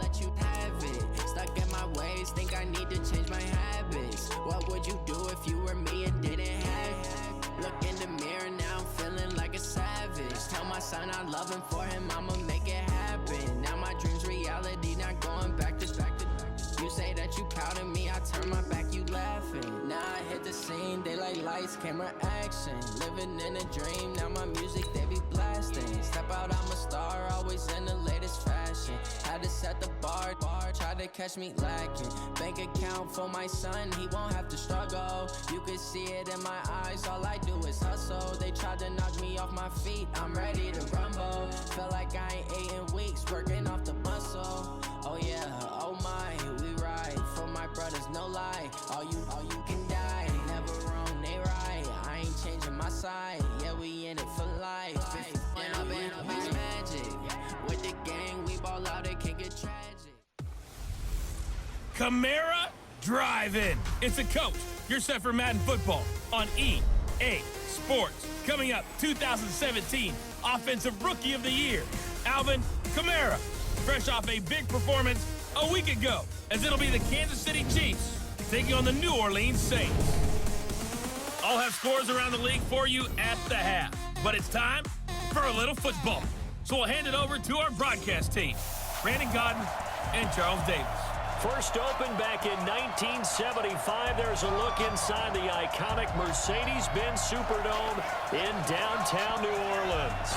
let you have it. Stuck in my ways, think I need to change my habits. What would you do if you were me and didn't have it? Look in the mirror, now I'm feeling like a savage. Tell my son I love him, for him I'ma make it happen. Now my dream's reality, not going back to back to. You say that you proud of me, I turn my back, you laughing. Now I hit the scene, daylight lights, camera action. Living in a dream, now my music they be blasting. Step out, I'm a star, always in the latest fashion. Had to set the bar, try to catch me lacking. Bank account for my son, he won't have to struggle. You can see it in my eyes, all I do is hustle. They tried to knock me off my feet, I'm ready to rumble. Feel like I ain't ate in weeks, working off the muscle. Oh yeah, oh my, we ride for my brothers, no lie. All you can die, never wrong, they right. I ain't changing my side, yeah, we in it for life. And I've been magic with the gang, we ball out, it can get tragic. Camara Drive-In. It's a coach. You're set for Madden football on EA Sports. Coming up, 2017 Offensive Rookie of the Year, Alvin Kamara. Fresh off a big performance a week ago, as it'll be the Kansas City Chiefs taking on the New Orleans Saints. I'll have scores around the league for you at the half, but it's time for a little football. So we'll hand it over to our broadcast team, Brandon Godden and Charles Davis. First opened back in 1975. There's a look inside the iconic Mercedes-Benz Superdome in downtown New Orleans.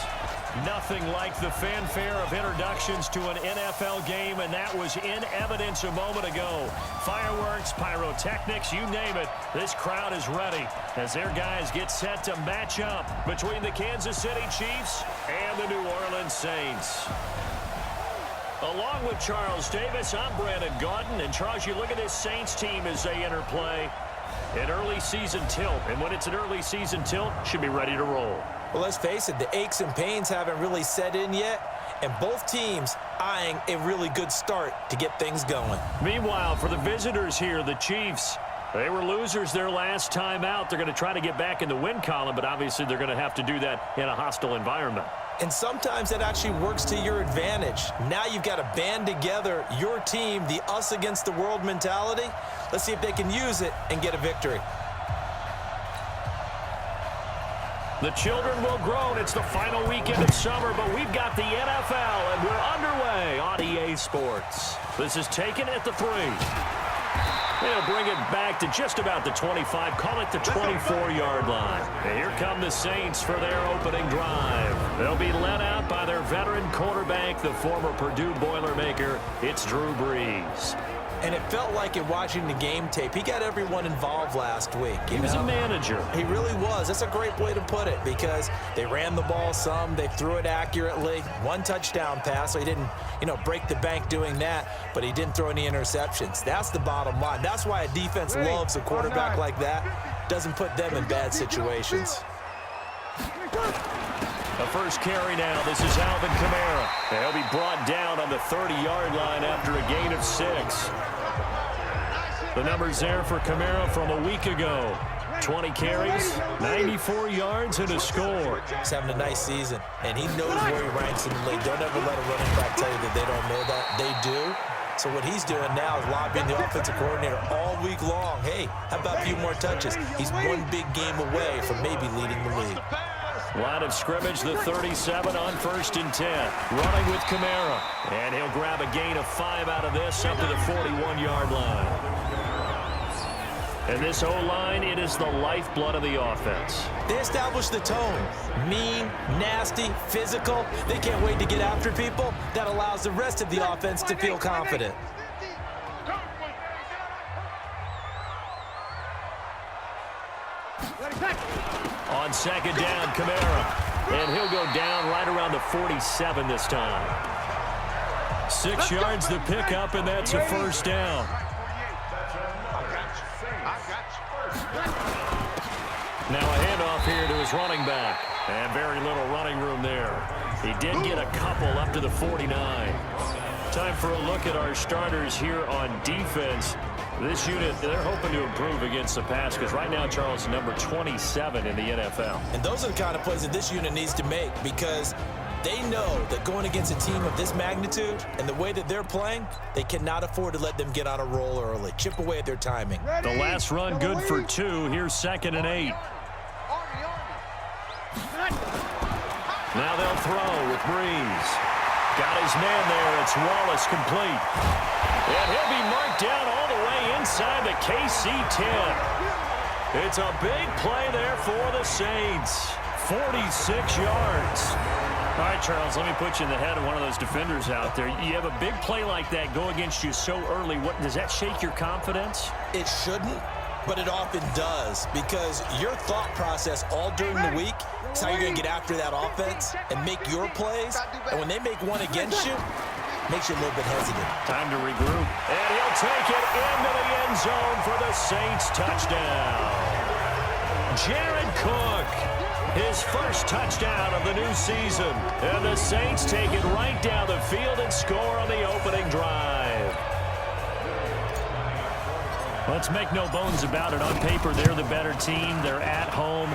Nothing like the fanfare of introductions to an NFL game, and that was in evidence a moment ago. Fireworks, pyrotechnics, you name it. This crowd is ready as their guys get set to match up between the Kansas City Chiefs and the New Orleans Saints. Along with Charles Davis, I'm Brandon Gaudin. And Charles, you look at this Saints team as they enter play. An early season tilt, and when it's an early season tilt, should be ready to roll. Well, let's face it, the aches and pains haven't really set in yet, and both teams eyeing a really good start to get things going. Meanwhile, for the visitors here, the Chiefs, they were losers their last time out. They're going to try to get back in the win column, but obviously they're going to have to do that in a hostile environment. And sometimes that actually works to your advantage. Now you've got to band together your team, the us against the world mentality. Let's see if they can use it and get a victory. The children will groan. It's the final weekend of summer, but we've got the NFL, and we're underway on EA Sports. This is taken at the 3. They'll bring it back to just about the 25, call it the 24-yard line. And here come the Saints for their opening drive. They'll be led out by their veteran quarterback, the former Purdue Boilermaker. It's Drew Brees. And it felt like in watching the game tape, he got everyone involved last week. He was a manager. He really was. That's a great way to put it, because they ran the ball some, they threw it accurately. 1 touchdown pass, so he didn't, break the bank doing that, but he didn't throw any interceptions. That's the bottom line. That's why a defense loves a quarterback like that. Doesn't put them in bad situations. The first carry now. This is Alvin Kamara. He'll be brought down on the 30-yard line after a gain of 6. The numbers there for Kamara from a week ago. 20 carries, 94 yards, and a score. He's having a nice season, and he knows where he ranks in the league. Don't ever let a running back tell you that they don't know that. They do. So what he's doing now is lobbying the offensive coordinator all week long. Hey, how about a few more touches? He's one big game away from maybe leading the league. Line of scrimmage, the 37 on 1st and 10. Running with Kamara. And he'll grab a gain of 5 out of this up to the 41-yard line. And this O-line, it is the lifeblood of the offense. They establish the tone. Mean, nasty, physical. They can't wait to get after people. That allows the rest of the offense to feel confident. On 2nd down, Kamara. And he'll go down right around the 47 this time. 6 yards the pickup, and that's a 1st down. Now a handoff here to his running back. And very little running room there. He did get a couple up to the 49. Time for a look at our starters here on defense. This unit, they're hoping to improve against the pass, because right now, Charles, number 27 in the NFL. And those are the kind of plays that this unit needs to make, because They know that going against a team of this magnitude and the way that they're playing, they cannot afford to let them get on a roll early. Chip away at their timing. The last run good for 2. Here's 2nd and 8. Now they'll throw with Brees. Got his man there. It's Wallace complete. And he'll be marked down all the way inside the KC 10. It's a big play there for the Saints. 46 yards. All right, Charles, let me put you in the head of one of those defenders out there. You have a big play like that go against you so early. What does that shake your confidence? It shouldn't, but it often does, because your thought process all during the week is how you're going to get after that offense and make your plays. And when they make one against you, it makes you a little bit hesitant. Time to regroup. And he'll take it into the end zone for the Saints touchdown. Jared Cook, his first touchdown of the new season. And the Saints take it right down the field and score on the opening drive. Let's make no bones about it. On paper, they're the better team. They're at home.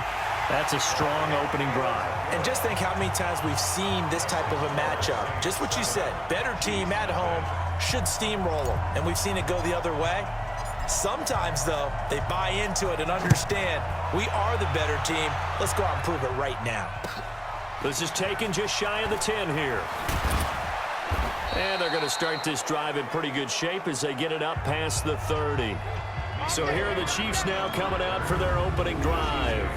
That's a strong opening drive. And just think how many times we've seen this type of a matchup. Just what you said, better team at home should steamroll them. And we've seen it go the other way. Sometimes, though, they buy into it and understand we are the better team. Let's go out and prove it right now. This is taken just shy of the 10 here. And they're going to start this drive in pretty good shape as they get it up past the 30. So here are the Chiefs now coming out for their opening drive.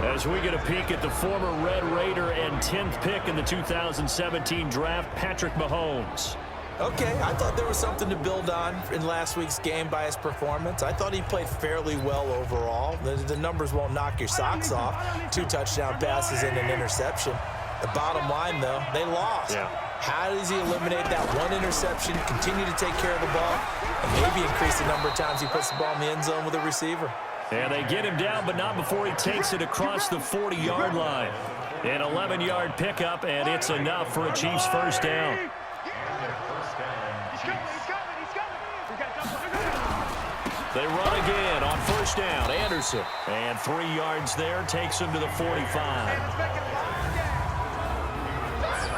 As we get a peek at the former Red Raider and 10th pick in the 2017 draft, Patrick Mahomes. Okay, I thought there was something to build on in last week's game by his performance. I thought he played fairly well overall. The numbers won't knock your socks off. 2 touchdown passes and an interception. The bottom line, though, they lost. Yeah. How does he eliminate that one interception, continue to take care of the ball, and maybe increase the number of times he puts the ball in the end zone with a receiver? And they get him down, but not before he takes it across the 40-yard line. An 11-yard pickup, and it's enough for a Chiefs first down. They run again on first down. Anderson. And 3 yards there. Takes him to the 45.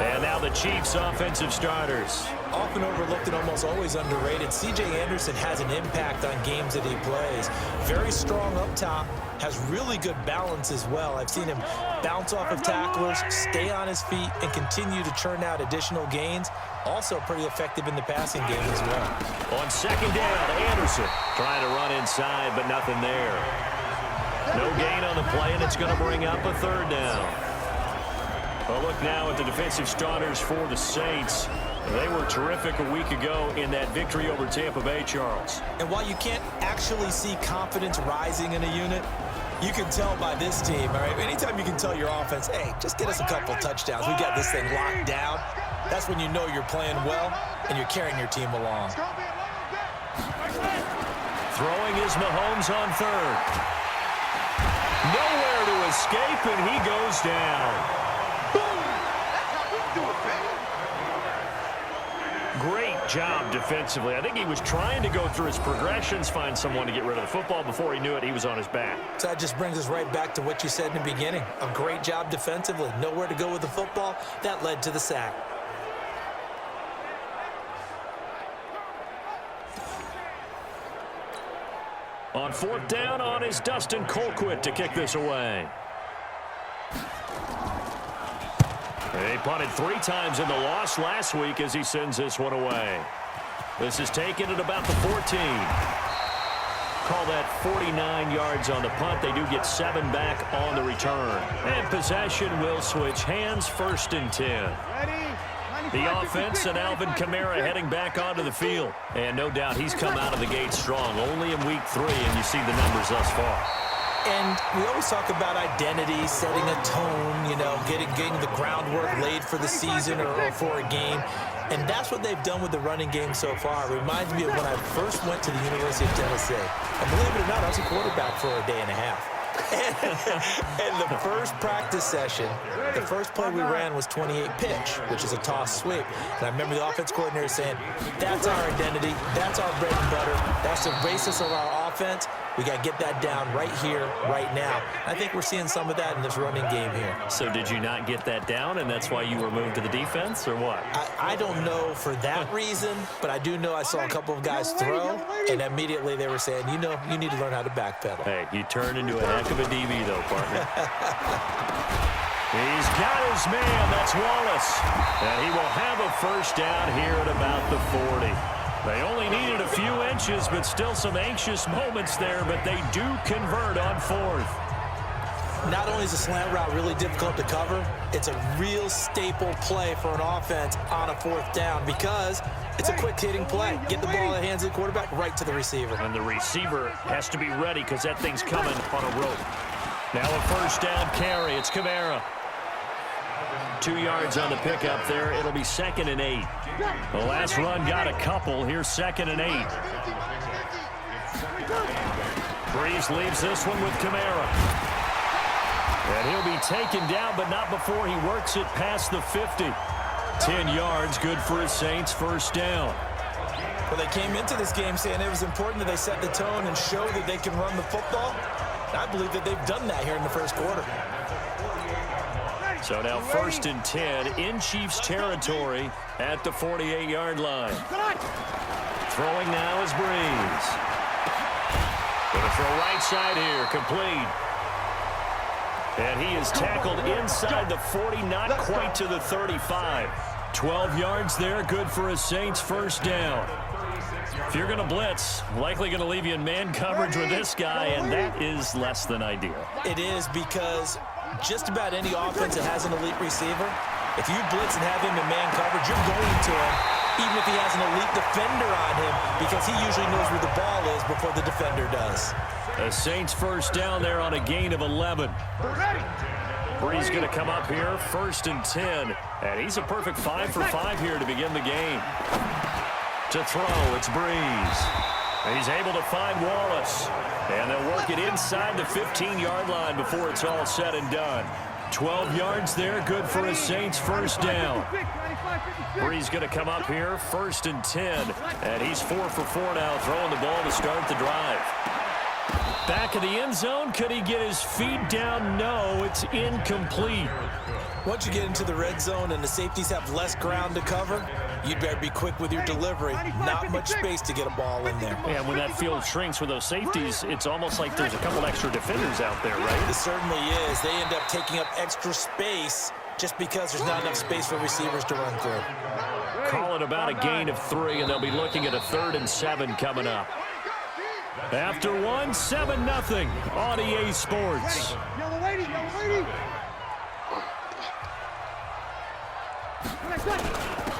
And now the Chiefs offensive starters. Often overlooked and almost always underrated, C.J. Anderson has an impact on games that he plays. Very strong up top. Has really good balance as well. I've seen him bounce off of tacklers, stay on his feet, and continue to churn out additional gains. Also pretty effective in the passing game as well. On second down, Anderson trying to run inside, but nothing there. No gain on the play, and it's going to bring up a third down. Well, look now at the defensive starters for the Saints. They were terrific a week ago in that victory over Tampa Bay, Charles. And while you can't actually see confidence rising in a unit, you can tell by this team, all right? Anytime you can tell your offense, hey, just get us a couple touchdowns. We got this thing locked down. That's when you know you're playing well and you're carrying your team along. Throwing is Mahomes on third. Nowhere to escape, and he goes down. Great job defensively. I think he was trying to go through his progressions, find someone to get rid of the football. Before he knew it, he was on his back. So that just brings us right back to what you said in the beginning. A great job defensively. Nowhere to go with the football. That led to the sack. On fourth down on is Dustin Colquitt to kick this away. He punted 3 times in the loss last week as he sends this one away. This is taken at about the 14. Call that 49 yards on the punt. They do get 7 back on the return. And possession will switch hands, 1st and 10. The offense and Alvin Kamara heading back onto the field. And no doubt he's come out of the gate strong. Only in week 3, and you see the numbers thus far. And we always talk about identity, setting a tone, you know, getting the groundwork laid for the season or for a game. And that's what they've done with the running game so far. It reminds me of when I first went to the University of Tennessee. And believe it or not, I was a quarterback for a day and a half. And the first practice session, the first play we ran was 28 pitch, which is a toss sweep. And I remember the offense coordinator saying, that's our identity, that's our bread and butter, that's the basis of our offense. We got to get that down right here, right now. I think we're seeing some of that in this running game here. So did you not get that down, and that's why you were moved to the defense, or what? I don't know for that reason, but I do know I saw a couple of guys throw, and immediately they were saying, you know, you need to learn how to backpedal. Hey, you turned into a heck of a DB, though, partner. He's got his man. That's Wallace. And he will have a first down here at about the 40. They only needed a few inches, but still some anxious moments there, but they do convert on fourth. Not only is a slant route really difficult to cover, it's a real staple play for an offense on a fourth down because it's a quick-hitting play. Get the ball in the hands of the quarterback right to the receiver. And the receiver has to be ready because that thing's coming on a rope. Now a first down carry. It's Kamara. 2 yards on the pickup there. It'll be 2nd and 8. The last run got a couple. Here's 2nd and 8. Brees leaves this one with Kamara. And he'll be taken down, but not before he works it past the 50. 10 yards, good for his Saints, first down. Well, they came into this game saying it was important that they set the tone and show that they can run the football. I believe that they've done that here in the first quarter. So now 1st and 10 in Chiefs territory at the 48-yard line. Throwing now is Brees. Going to throw right side here, complete. And he is tackled inside the 40, not quite to the 35. 12 yards there, good for a Saints first down. If you're going to blitz, likely going to leave you in man coverage with this guy, and that is less than ideal. It is because just about any offense that has an elite receiver, if you blitz and have him in man coverage, you're going to him, even if he has an elite defender on him, because he usually knows where the ball is before the defender does. The Saints first down there on a gain of 11. Brees going to come up here, 1st and 10, and he's a perfect 5 for 5 here to begin the game. To throw, it's Brees. He's able to find Wallace. And they'll work it inside the 15-yard line before it's all said and done. 12 yards there, good for a Saints first down. Brees going to come up here, 1st and 10. And he's 4 for 4 now, throwing the ball to start the drive. Back of the end zone, could he get his feet down? No, it's incomplete. Once you get into the red zone and the safeties have less ground to cover, you'd better be quick with your delivery. Not much space to get a ball in there. Yeah, when that field shrinks with those safeties, it's almost like there's a couple extra defenders out there, right? It certainly is. They end up taking up extra space just because there's not enough space for receivers to run through. Call it about a gain of 3, and they'll be looking at a 3rd and 7 coming up. After 1, 7-0 on EA Sports. Yellow lady, yellow lady.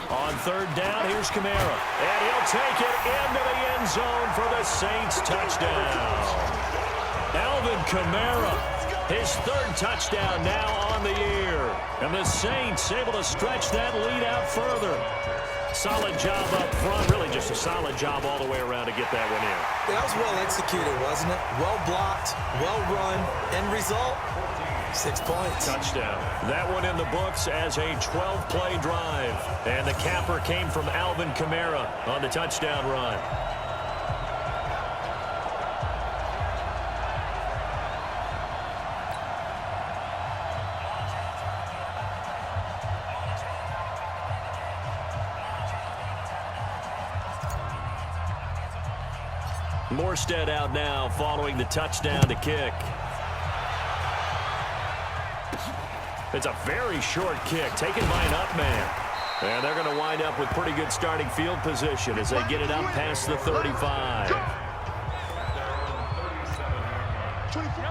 On 3rd down, here's Kamara. And he'll take it into the end zone for the Saints touchdown. Alvin Kamara, his 3rd touchdown now on the year. And the Saints able to stretch that lead out further. Solid job up front, really just a solid job all the way around to get that one in. That was well executed, wasn't it? Well blocked, well run, end result, 6 points. Touchdown. That one in the books as a 12-play drive. And the capper came from Alvin Kamara on the touchdown run. Morstead out now following the touchdown to kick. It's a very short kick taken by an up man. And they're going to wind up with pretty good starting field position as they get it up past the 35.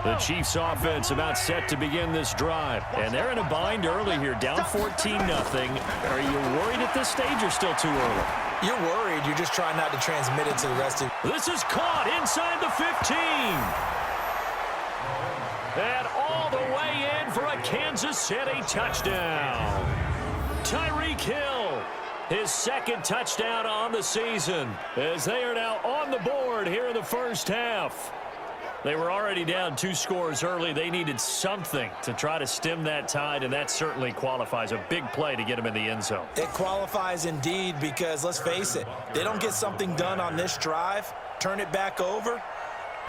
The Chiefs offense about set to begin this drive. And they're in a bind early here, down 14-0. Are you worried at this stage or still too early? You're worried. You're just trying not to transmit it to the rest of you. This is caught inside the 15. And all the way in for a Kansas City touchdown. Tyreek Hill, his 2nd touchdown on the season, as they are now on the board here in the first half. They were already down 2 scores early. They needed something to try to stem that tide, and that certainly qualifies. A big play to get them in the end zone. It qualifies indeed because, let's face it, they don't get something done on this drive, turn it back over,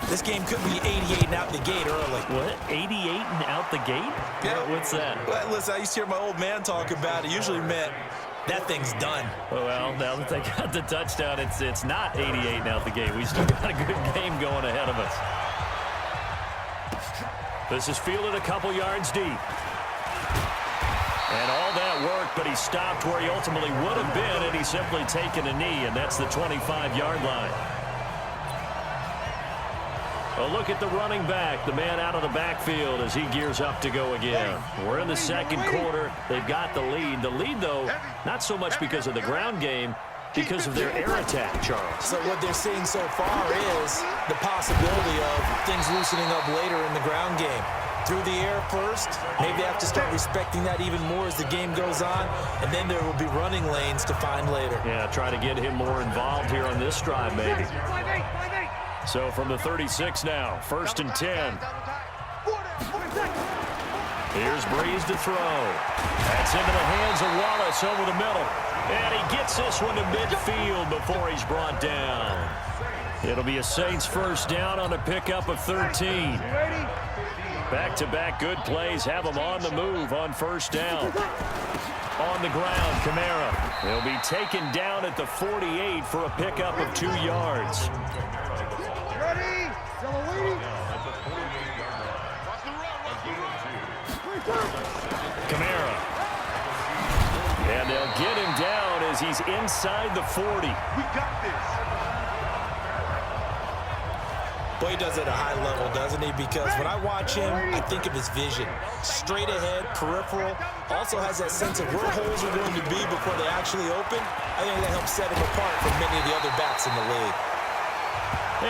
This game could be 88 and out the gate early. What? 88 and out the gate? Yeah. What's that? Well, listen, I used to hear my old man talk about it. Usually meant that thing's done. Well, now that they got the touchdown, it's not 88 and out the gate. We still got a good game going ahead of us. This is fielded a couple yards deep. And all that work, but he stopped where he ultimately would have been, and he's simply taken a knee, and that's the 25-yard line. A look at the running back, the man out of the backfield as he gears up to go again. We're in the second quarter. They've got the lead. The lead, though, not so much because of the ground game, because of their air attack, Charles. So what they're seeing so far is the possibility of things loosening up later in the ground game. Through the air first, maybe they have to start respecting that even more as the game goes on, and then there will be running lanes to find later. Yeah, try to get him more involved here on this drive, maybe. So from the 36 now, 1st and 10. Here's Brees to throw. That's into the hands of Wallace over the middle. And he gets this one to midfield before he's brought down. It'll be a Saints first down on a pickup of 13. Back-to-back good plays have them on the move on first down. On the ground, Kamara. He'll be taken down at the 48 for a pickup of 2 yards. Kamara. And they'll get him down as he's inside the 40. We got this. Boy, he does it at a high level, doesn't he? Because when I watch him, I think of his vision. Straight ahead, peripheral. Also has that sense of where holes are going to be before they actually open. I think that helps set him apart from many of the other backs in the league.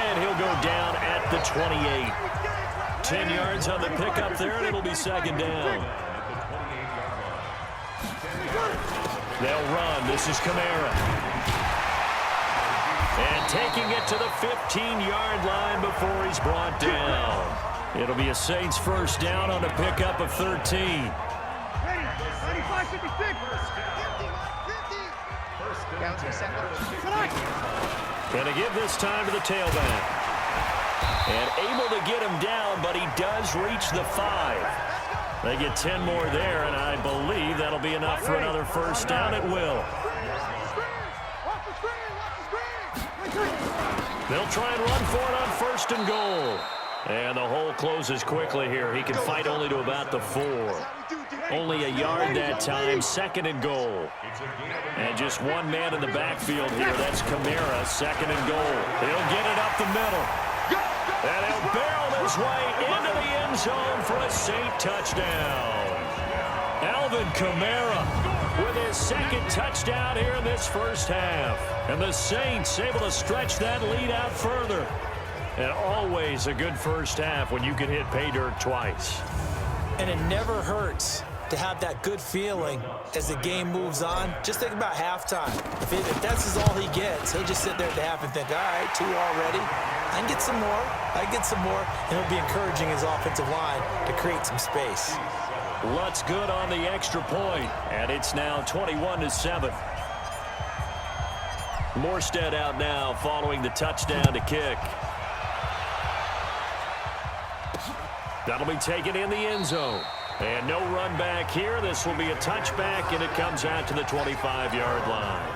And he'll go down at the 28. 10 yards on the pickup there, and it'll be second down. They'll run. This is Kamara. And taking it to the 15-yard line before he's brought down. It'll be a Saints first down on a pickup of 13. Gonna give this time to the tailback. And able to get him down, but he does reach the 5. They get 10 more there, and I believe that'll be enough for another first down. It will. They'll try and run for it on 1st and goal. And the hole closes quickly here. He can fight only to about the 4. Only a yard that time, 2nd and goal. And just one man in the backfield here. That's Kamara, 2nd and goal. He'll get it up the middle. And he'll barrel his way into the end zone for a Saint touchdown. Alvin Kamara with his 2nd touchdown here in this first half. And the Saints able to stretch that lead out further. And always a good first half when you can hit pay dirt twice. And it never hurts to have that good feeling as the game moves on. Just think about halftime. If that's all he gets, he'll just sit there at the half and think, all right, 2 already. I can get some more. I can get some more. And he'll be encouraging his offensive line to create some space. Lutt's good on the extra point, and it's now 21-7. Morstead out now following the touchdown to kick. That'll be taken in the end zone. And no run back here. This will be a touchback, and it comes out to the 25-yard line.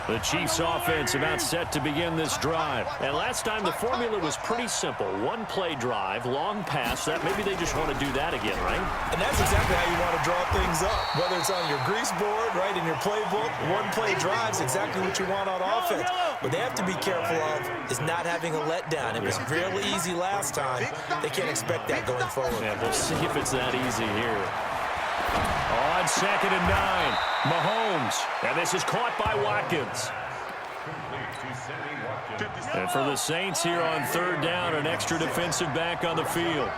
The Chiefs offense about set to begin this drive. And last time the formula was pretty simple. 1-play drive, long pass. That maybe they just want to do that again, right? And that's exactly how you want to draw things up. Whether it's on your grease board, right, in your playbook, 1-play drive's exactly what you want on offense. What they have to be careful of is not having a letdown. It was really easy last time. They can't expect that going forward. Yeah, we'll see if it's that easy here. On 2nd and 9, Mahomes. And this is caught by Watkins. And for the Saints here on 3rd down, an extra defensive back on the field.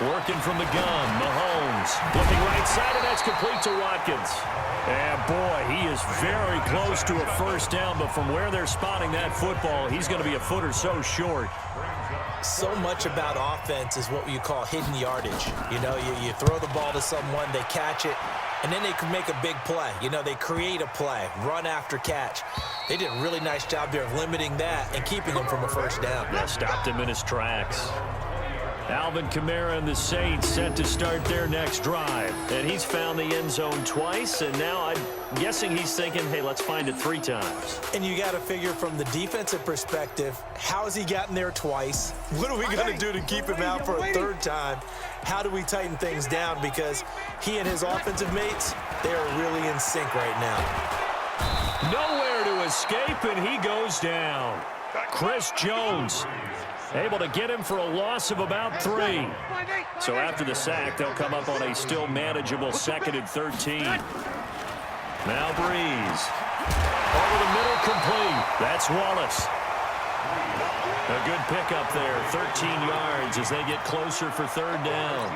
Working from the gun, Mahomes. Looking right side, and that's complete to Watkins. And boy, he is very close to a first down, but from where they're spotting that football, he's going to be a foot or so short. So much about offense is what you call hidden yardage. You know, you throw the ball to someone, they catch it, and then they can make a big play. You know, they create a play, run after catch. They did a really nice job there of limiting that and keeping him from a first down. Yeah, stopped him in his tracks. Alvin Kamara and the Saints set to start their next drive. And he's found the end zone twice, and now I'm guessing he's thinking, hey, let's find it 3 times. And you got to figure from the defensive perspective, how has he gotten there twice? What are we going to do to keep him out for a 3rd time? How do we tighten things down? Because he and his offensive mates, they are really in sync right now. Nowhere to escape, and he goes down. Chris Jones able to get him for a loss of about 3. So after the sack, they'll come up on a still manageable 2nd and 13. Now brees. Over the middle, complete. That's Wallace. A good pickup there, 13 yards as they get closer for 3rd down.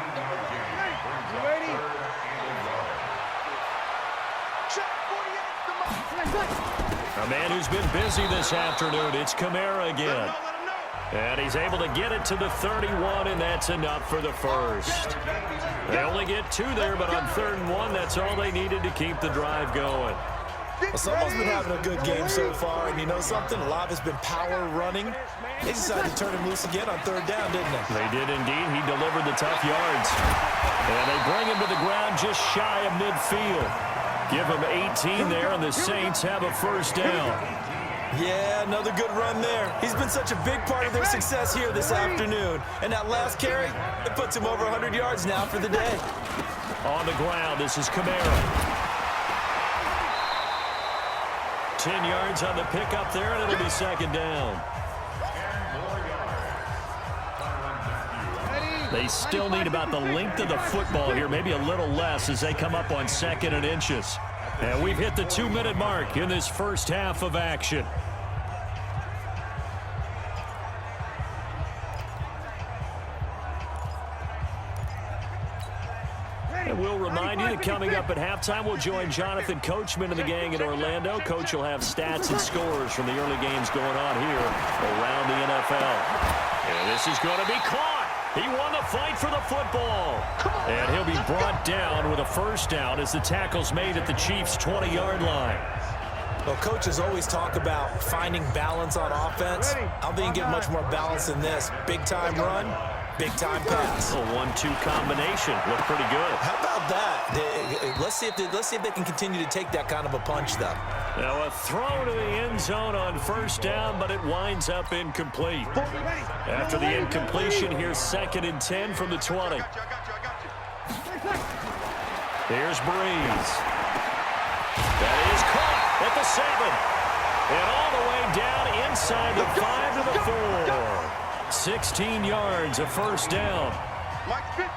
A man who's been busy this afternoon, it's Kamara again. And he's able to get it to the 31, and that's enough for the first. They only get 2 there, but on 3rd and 1, that's all they needed to keep the drive going. Well, someone's been having a good game so far, and you know something? A lot has been power running. They decided to turn him loose again on 3rd down, didn't they? They did indeed. He delivered the tough yards. And they bring him to the ground just shy of midfield. Give him 18 there, and the Saints have a first down. Yeah, another good run there. He's been such a big part of their success here this afternoon. And that last carry, it puts him over 100 yards now for the day. On the ground, this is Kamara. 10 yards on the pickup there, and it'll be 2nd down. They still need about the length of the football here, maybe a little less as they come up on 2nd and inches. And we've hit the 2-minute mark in this first half of action. And we'll remind you that coming up at halftime, we'll join Jonathan Coachman and the gang in Orlando. Coach will have stats and scores from the early games going on here around the NFL. And this is going to be caught. He won the fight for the football. And he'll be brought down with a first down as the tackle's made at the Chiefs' 20-yard line. Well, coaches always talk about finding balance on offense. I don't think you get much more balance than this. Big-time run, big-time pass. A 1-2 combination. Looked pretty good. How about that? Let's see if they can continue to take that kind of a punch, though. Now a throw to the end zone on first down, but it winds up incomplete. After the incompletion, here's 2nd and 10 from the 20. Here's brees. That is caught at the 7. And all the way down inside the 5 to the 4. 16 yards, a first down.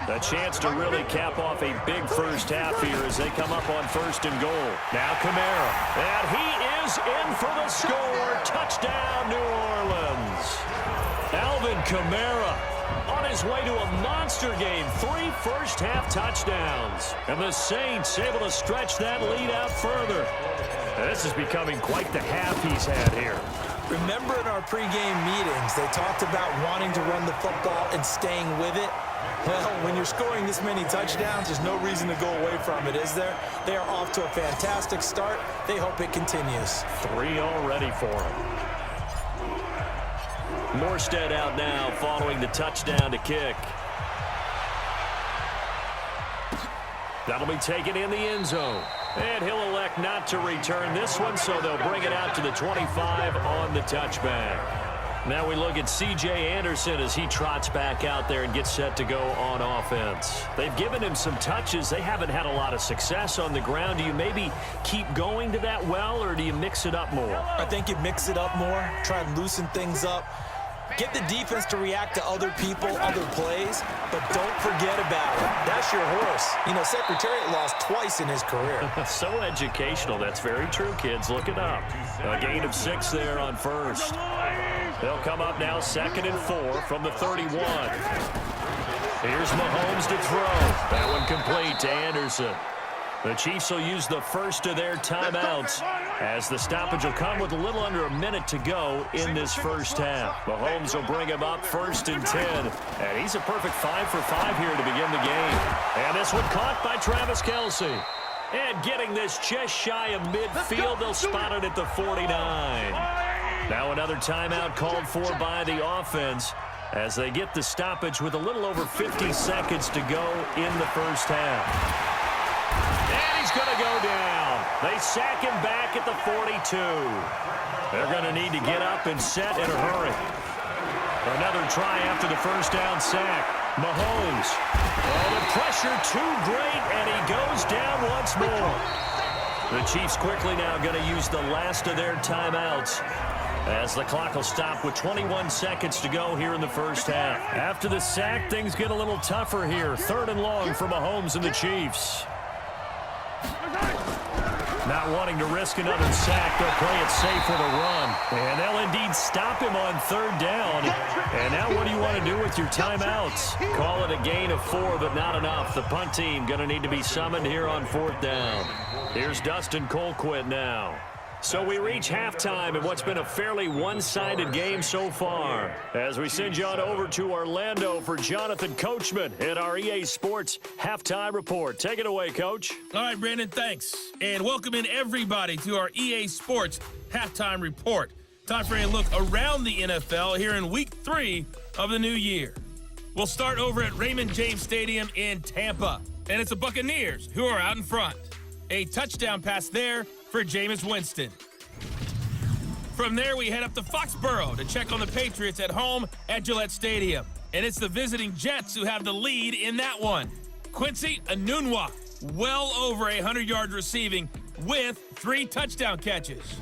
A chance to really cap off a big first half here as they come up on 1st and goal. Now Kamara. And he is in for the score. Touchdown, New Orleans. Alvin Kamara on his way to a monster game. 3 first-half touchdowns. And the Saints able to stretch that lead out further. And this is becoming quite the half he's had here. Remember in our pregame meetings, they talked about wanting to run the football and staying with it. Well, when you're scoring this many touchdowns, there's no reason to go away from it, is there? They are off to a fantastic start. They hope it continues. 3 already for them. Morstead out now following the touchdown to kick. That'll be taken in the end zone. And he'll elect not to return this one, so they'll bring it out to the 25 on the touchback. Now we look at C.J. Anderson as he trots back out there and gets set to go on offense. They've given him some touches. They haven't had a lot of success on the ground. Do you maybe keep going to that well, or do you mix it up more? I think you mix it up more, try and loosen things up. Get the defense to react to other people, other plays, but don't forget about it. That's your horse. You know, Secretariat lost twice in his career. So educational. That's very true, kids. Look it up. A gain of 6 there on first. They'll come up now 2nd and 4 from the 31. Here's Mahomes to throw. That one complete to Anderson. The Chiefs will use the first of their timeouts as the stoppage will come with a little under a minute to go in this first half. Mahomes will bring him up 1st and 10. And he's a perfect 5 for 5 here to begin the game. And this one caught by Travis Kelce. And getting this just shy of midfield, they'll spot it at the 49. Now another timeout called for by the offense as they get the stoppage with a little over 50 seconds to go in the first half. And he's going to go down. They sack him back at the 42. They're going to need to get up and set in a hurry. Another try after the first down sack. Mahomes. Oh, the pressure too great, and he goes down once more. The Chiefs quickly now going to use the last of their timeouts as the clock will stop with 21 seconds to go here in the first half. After the sack, things get a little tougher here. 3rd and long for Mahomes and the Chiefs. Not wanting to risk another sack, they'll play it safe with a run. And they'll indeed stop him on 3rd down. And now what do you want to do with your timeouts? Call it a gain of 4, but not enough. The punt team going to need to be summoned here on 4th down. Here's Dustin Colquitt now. So we reach halftime in what's been a fairly one-sided game so far. As we send you on over to Orlando for Jonathan Coachman at our EA Sports Halftime Report. Take it away, Coach. All right, Brandon, thanks. And welcome in everybody to our EA Sports Halftime Report. Time for a look around the NFL here in Week 3 of the new year. We'll start over at Raymond James Stadium in Tampa. And it's the Buccaneers who are out in front. A touchdown pass there for Jameis Winston. From there, we head up to Foxborough to check on the Patriots at home at Gillette Stadium. And it's the visiting Jets who have the lead in that one. Quincy Enunwa, well over 100 yards receiving with 3 touchdown catches.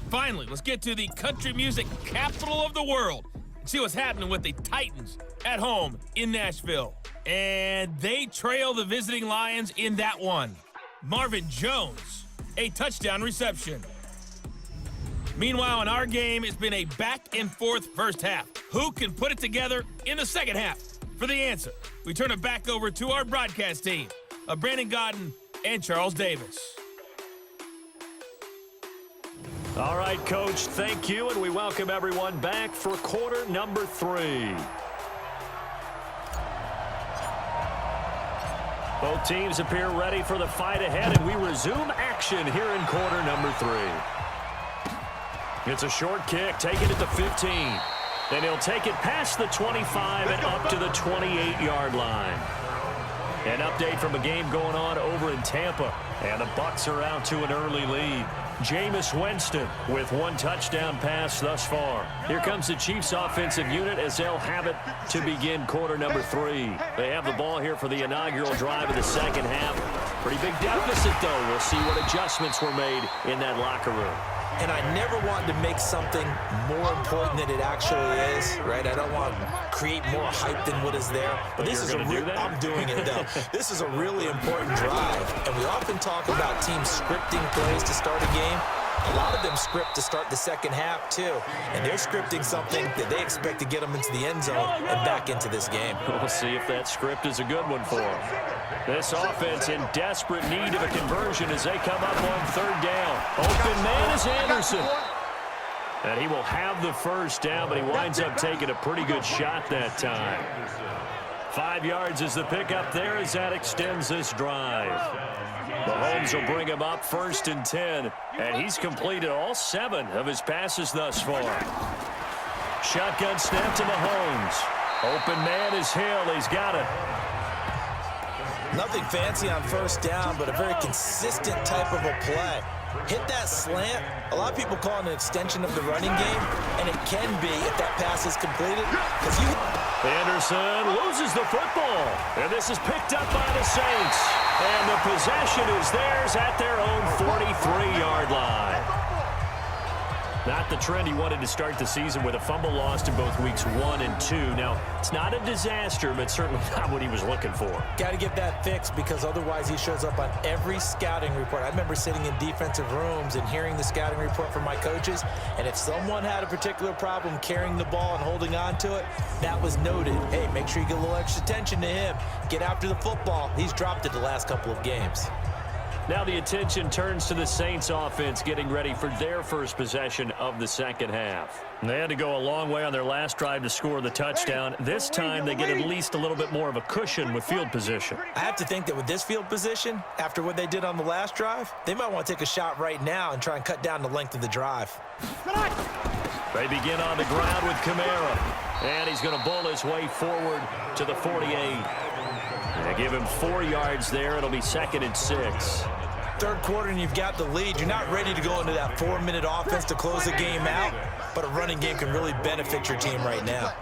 Finally, let's get to the country music capital of the world and see what's happening with the Titans at home in Nashville. And they trail the visiting Lions in that one. Marvin Jones, a touchdown reception. Meanwhile, in our game, it's been a back-and-forth first half. Who can put it together in the second half? For the answer, we turn it back over to our broadcast team of Brandon Godden and Charles Davis. All right, Coach, thank you, and we welcome everyone back for quarter number 3. Both teams appear ready for the fight ahead, and we resume action here in quarter number 3. It's a short kick, taken at the 15. Then he'll take it past the 25 and up to the 28-yard line. An update from a game going on over in Tampa, and the Bucs are out to an early lead. Jameis Winston with 1 touchdown pass thus far. Here comes the Chiefs offensive unit as they'll have it to begin quarter number 3. They have the ball here for the inaugural drive of the second half. Pretty big deficit, though. We'll see what adjustments were made in that locker room. And I never wanted to make something more important than it actually is, right? I don't want to create more hype than what is there. But this is I'm doing it, though. This is a really important drive. And we often talk about teams scripting plays to start a game. A lot of them script to start the second half, too. And they're scripting something that they expect to get them into the end zone and back into this game. We'll see if that script is a good one for them. This offense in desperate need of a conversion as they come up on 3rd down. Open man is Anderson. And he will have the first down, but he winds up taking a pretty good shot that time. 5 yards is the pickup there as that extends this drive. Mahomes will bring him up 1st and 10, and he's completed all 7 of his passes thus far. Shotgun snap to Mahomes. Open man is Hill. He's got it. Nothing fancy on 1st down, but a very consistent type of a play. Hit that slant. A lot of people call it an extension of the running game, and it can be if that pass is completed. Anderson loses the football, and this is picked up by the Saints. And the possession is theirs at their own 43-yard line. Not the trend he wanted to start the season with a fumble lost in both weeks 1 and 2. Now, it's not a disaster, but certainly not what he was looking for. Got to get that fixed because otherwise he shows up on every scouting report. I remember sitting in defensive rooms and hearing the scouting report from my coaches, and if someone had a particular problem carrying the ball and holding on to it, that was noted. Hey, make sure you get a little extra attention to him. Get after the football. He's dropped it the last couple of games. Now the attention turns to the Saints offense getting ready for their first possession of the second half. They had to go a long way on their last drive to score the touchdown. This time they get at least a little bit more of a cushion with field position. I have to think that with this field position, after what they did on the last drive, they might want to take a shot right now and try and cut down the length of the drive. They begin on the ground with Kamara. And he's going to bull his way forward to the 48. They give him 4 yards there. It'll be 2nd and 6. Third quarter and you've got the lead. You're not ready to go into that 4-minute offense to close the game out, but a running game can really benefit your team right now.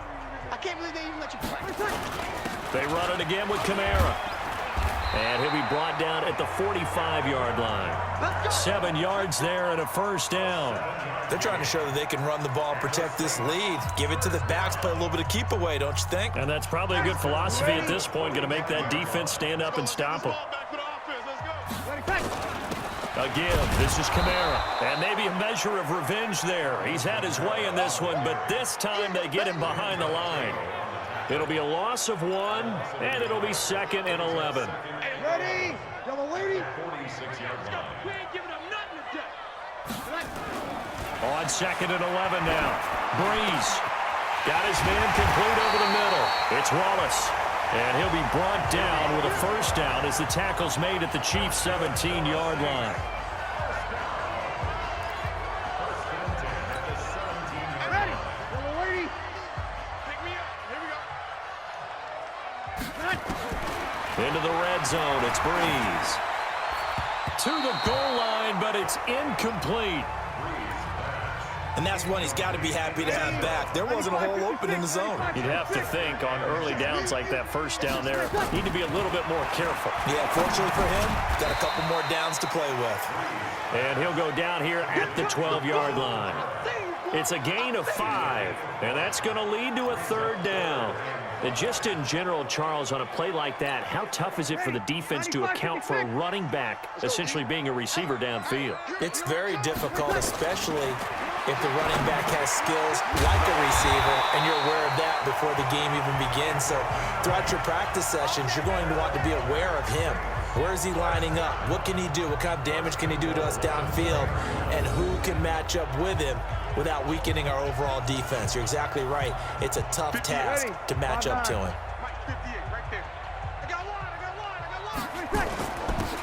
I can't believe they even let you play. They run it again with Kamara. And he'll be brought down at the 45-yard line. 7 yards there and a first down. They're trying to show that they can run the ball and protect this lead. Give it to the backs, play a little bit of keep away, don't you think? And that's probably a good philosophy at this point, going to make that defense stand up and stop them. Again, this is Kamara. And maybe a measure of revenge there. He's had his way in this one, but this time they get him behind the line. It'll be a loss of 1, and it'll be 2nd and 11. Ready? Double lady. 46 yards. We ain't giving them nothing today. On 2nd and 11 now. Brees got his man complete over the middle. It's Wallace. And he'll be brought down with a first down as the tackle's made at the Chiefs' 17-yard line. Ready? Double lady. Pick me up. Here we go. Into the red zone, it's Brees. To the goal line, but it's incomplete. And that's one he's got to be happy to have back. There wasn't a hole open in the zone. You'd have to think on early downs like that first down there, need to be a little bit more careful. Yeah, fortunately for him, got a couple more downs to play with. And he'll go down here at the 12-yard line. It's a gain of 5, and that's going to lead to a third down. And just in general, Charles, on a play like that, how tough is it for the defense to account for a running back essentially being a receiver downfield? It's very difficult, especially if the running back has skills like a receiver, and you're aware of that before the game even begins. So throughout your practice sessions, you're going to want to be aware of him. Where is he lining up? What can he do? What kind of damage can he do to us downfield? And who can match up with him without weakening our overall defense? You're exactly right. It's a tough task to match up to him.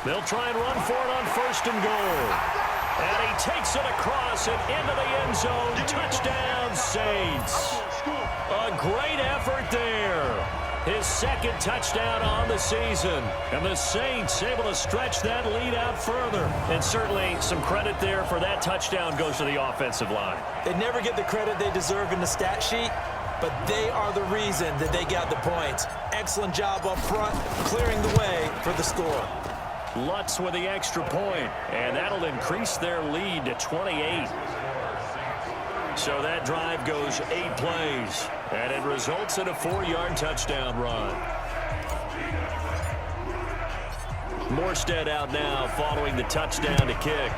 They'll try and run for it on 1st and goal. And he takes it across and into the end zone. Touchdown, Saints. A great effort there. His 2nd touchdown on the season. And the Saints able to stretch that lead out further. And certainly some credit there for that touchdown goes to the offensive line. They never get the credit they deserve in the stat sheet, but they are the reason that they got the points. Excellent job up front, clearing the way for the score. Lutz with the extra point, and that'll increase their lead to 28. So that drive goes 8 plays, and it results in a 4-yard touchdown run. Morstead out now following the touchdown to kick.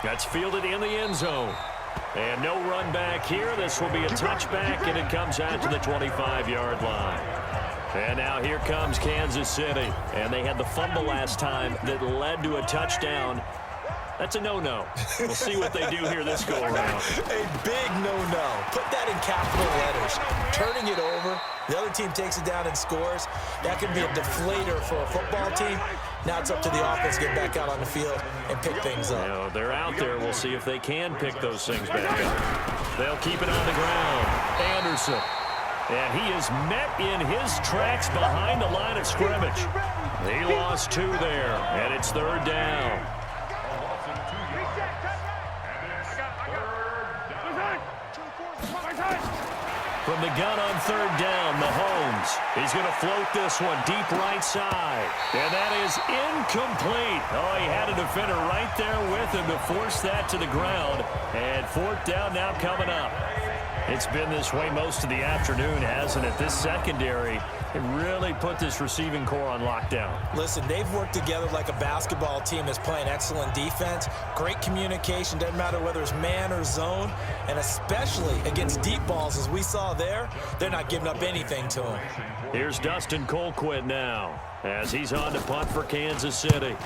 That's fielded in the end zone. And no run back here. This will be a touchback, and it comes out to the 25-yard line. And now here comes Kansas City. And they had the fumble last time that led to a touchdown. That's a no-no. We'll see what they do here this go-around. A big no-no. Put that in capital letters. Turning it over, the other team takes it down and scores. That can be a deflator for a football team. Now it's up to the offense to get back out on the field and pick things up. You know, they're out there. We'll see if they can pick those things back up. They'll keep it on the ground. Anderson. And he is met in his tracks behind the line of scrimmage. He lost 2 there, and it's 3rd down. From the gun on 3rd down, Mahomes. He's going to float this one deep right side. And that is incomplete. Oh, he had a defender right there with him to force that to the ground. And 4th down now coming up. It's been this way most of the afternoon, hasn't it? This secondary, it really put this receiving core on lockdown. Listen, they've worked together like a basketball team that's playing excellent defense. Great communication, doesn't matter whether it's man or zone, and especially against deep balls, as we saw there, they're not giving up anything to them. Here's Dustin Colquitt now, as he's on to punt for Kansas City.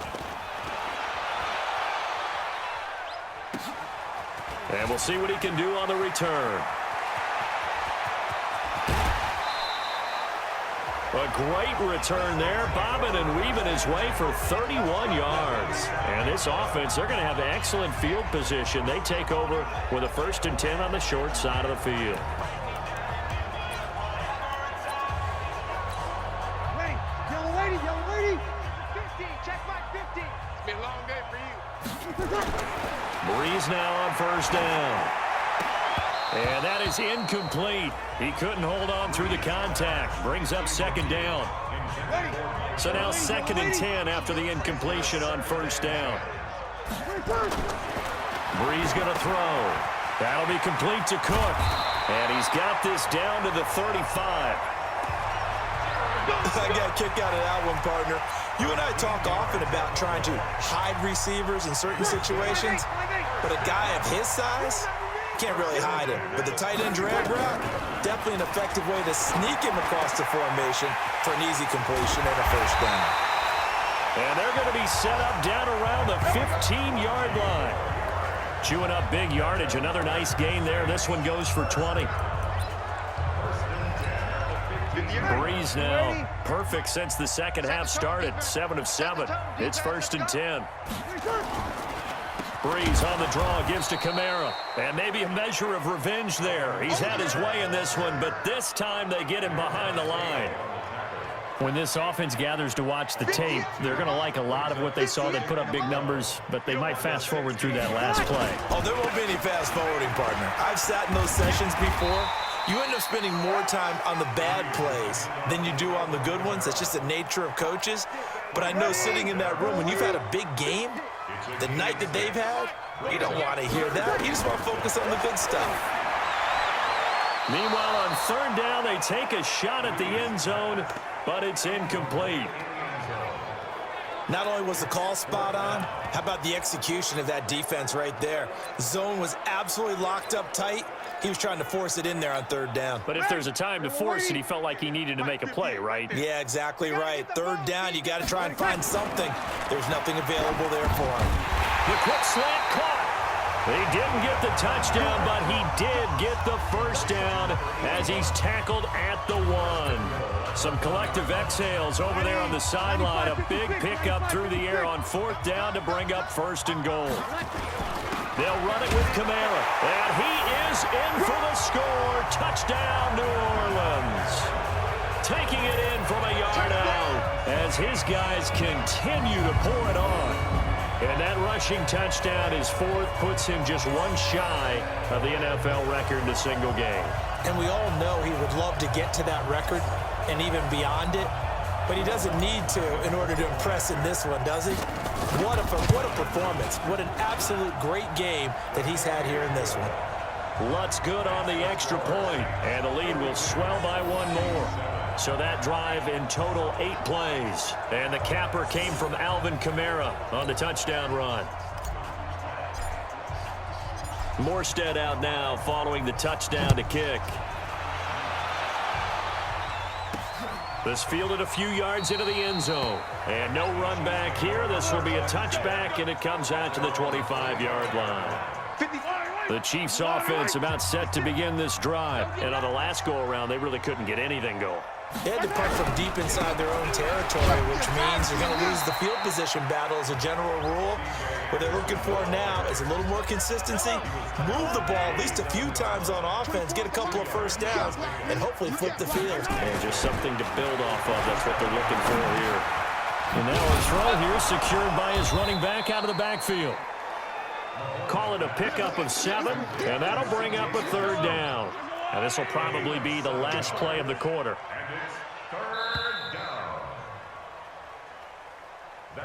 And we'll see what he can do on the return. A great return there, bobbing and weaving his way for 31 yards. And this offense, they're going to have excellent field position. They take over with a 1st and 10 on the short side of the field. Ready, yellow lady. 15, check my 15. It's been a long day for you. Brees now on 1st down. And that is incomplete. He couldn't hold on through the contact. Brings up 2nd down. So now 2nd and 10 after the incompletion on 1st down. Brees going to throw. That'll be complete to Cook. And he's got this down to the 35. I got a kick out of that one, partner. You and I talk often about trying to hide receivers in certain situations, but a guy of his size can't really hide him. But the tight end drag route, definitely an effective way to sneak him across the formation for an easy completion and a 1st down. And they're going to be set up down around the 15-yard line. Chewing up big yardage. Another nice gain there. This one goes for 20. Brees now perfect since the 2nd half started. 7 of 7. It's 1st and 10. Brees on the draw, gives to Kamara. And maybe a measure of revenge there. He's had his way in this one, but this time they get him behind the line. When this offense gathers to watch the tape, they're going to like a lot of what they saw. They put up big numbers, but they might fast forward through that last play. Oh, there won't be any fast forwarding, partner. I've sat in those sessions before. You end up spending more time on the bad plays than you do on the good ones. That's just the nature of coaches. But I know sitting in that room, when you've had a big game, the night that they've had, you don't want to hear that. You just want to focus on the good stuff. Meanwhile, on 3rd down, they take a shot at the end zone, but it's incomplete. Not only was the call spot on, how about the execution of that defense right there? The zone was absolutely locked up tight. He was trying to force it in there on 3rd down. But if there's a time to force it, he felt like he needed to make a play, right? Yeah, exactly right. 3rd down, you got to try and find something. There's nothing available there for him. The quick slant caught. He didn't get the touchdown, but he did get the 1st down as he's tackled at the 1. Some collective exhales over there on the sideline. A big pickup through the air on 4th down to bring up 1st and goal. They'll run it with Kamara, and he is in for the score. Touchdown, New Orleans. Taking it in from a yard out as his guys continue to pour it on. And that rushing touchdown, his 4th, puts him just one shy of the NFL record in a single game. And we all know he would love to get to that record and even beyond it, but he doesn't need to in order to impress in this one, does he? What a performance. What an absolute great game that he's had here in this one. Lutz good on the extra point, and the lead will swell by 1 more. So that drive in total 8 plays. And the capper came from Alvin Kamara on the touchdown run. Morstead out now following the touchdown to kick. This fielded a few yards into the end zone. And no run back here. This will be a touchback, and it comes out to the 25-yard line. The Chiefs' offense about set to begin this drive. And on the last go-around, they really couldn't get anything going. They had to punt from deep inside their own territory, which means they're going to lose the field position battle as a general rule. What they're looking for now is a little more consistency, move the ball at least a few times on offense, get a couple of 1st downs, and hopefully flip the field. And just something to build off of. That's what they're looking for here. And now a throw here secured by his running back out of the backfield. Call it a pickup of 7, and that'll bring up a 3rd down. And this will probably be the last play of the quarter.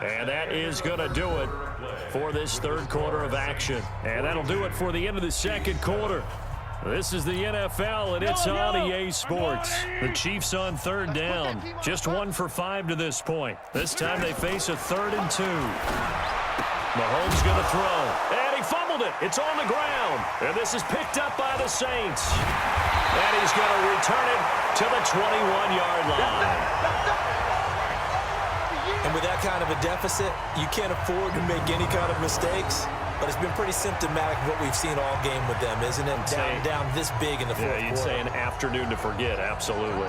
And that is going to do it for this 3rd quarter of action. And that'll do it for the end of the 2nd quarter. This is the NFL, and it's on EA Sports. The Chiefs on third down. Just 1 for 5 to this point. This time they face a 3rd and 2. Mahomes going to throw. And he fumbled it. It's on the ground. And this is picked up by the Saints. And he's going to return it to the 21-yard line. And with that kind of a deficit, you can't afford to make any kind of mistakes. But it's been pretty symptomatic of what we've seen all game with them, isn't it? Down this big in the fourth quarter. Yeah, you'd say an afternoon to forget. Absolutely.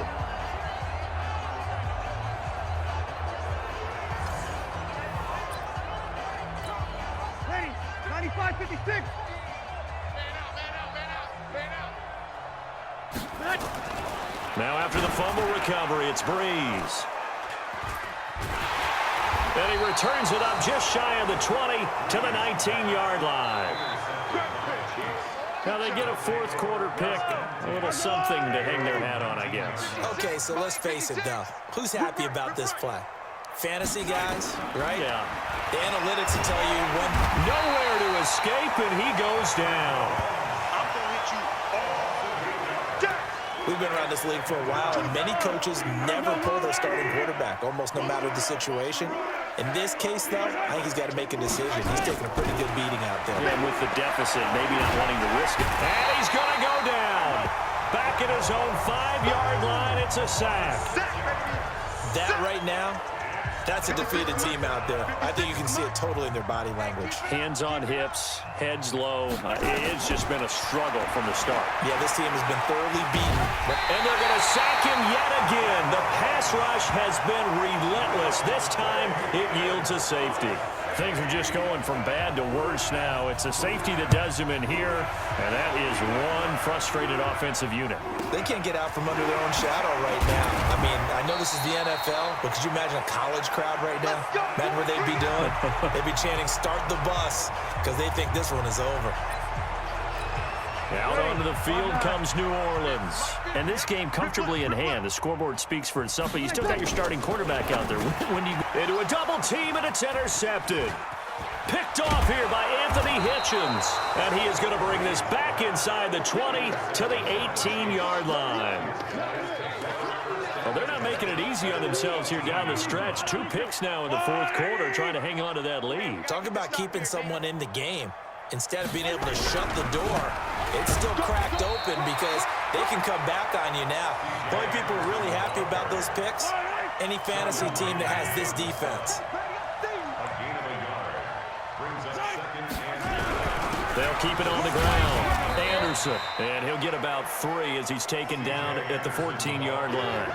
Ready, 95-56. Now after the fumble recovery, it's Brees. And he returns it up just shy of the 20 to the 19-yard line. Now they get a fourth quarter pick. A little something to hang their hat on, I guess. Okay, so let's face it, though. Who's happy about this play? Fantasy guys, right? Yeah. The analytics will tell you when. Nowhere to escape, and he goes down. I'm going to hit you all day. We've been around this league for a while, and many coaches never pull their starting quarterback, almost no matter the situation. In this case, though, I think he's got to make a decision. He's taking a pretty good beating out there. Yeah, and with the deficit, maybe not wanting to risk it. And he's going to go down. Back at his own 5-yard line, it's a sack. That right now, that's a defeated team out there. I think you can see it totally in their body language. Hands on hips, heads low. It's just been a struggle from the start. Yeah, this team has been thoroughly beaten. And they're going to sack him yet again. The pass rush has been relentless. This time, it yields a safety. Things are just going from bad to worse now. It's a safety that does him in here, and that is one frustrated offensive unit. They can't get out from under their own shadow right now. I mean, I know this is the NFL, but could you imagine a college crowd right now? Imagine what they'd be doing. They'd be chanting, "Start the bus," because they think this one is over. Out onto the field comes New Orleans. And this game comfortably in hand. The scoreboard speaks for itself, but you still got your starting quarterback out there. When you into a double team, and it's intercepted. Picked off here by Anthony Hitchens. And he is going to bring this back inside the 20 to the 18-yard line. Well, they're not making it easy on themselves here down the stretch. 2 picks now in the fourth quarter, trying to hang on to that lead. Talk about keeping someone in the game. Instead of being able to shut the door, it's still cracked open because they can come back on you now. The only people who are really happy about those picks, any fantasy team that has this defense. They'll keep it on the ground. Anderson, and he'll get about 3 as he's taken down at the 14-yard line.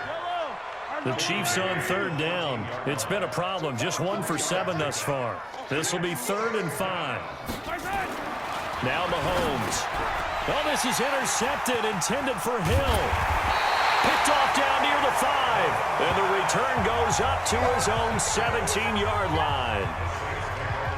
The Chiefs on third down. It's been a problem. Just 1 for 7 thus far. This will be 3rd and 5. Now Mahomes. Oh, this is intercepted, intended for Hill. Picked off down near the 5. And the return goes up to his own 17-yard line.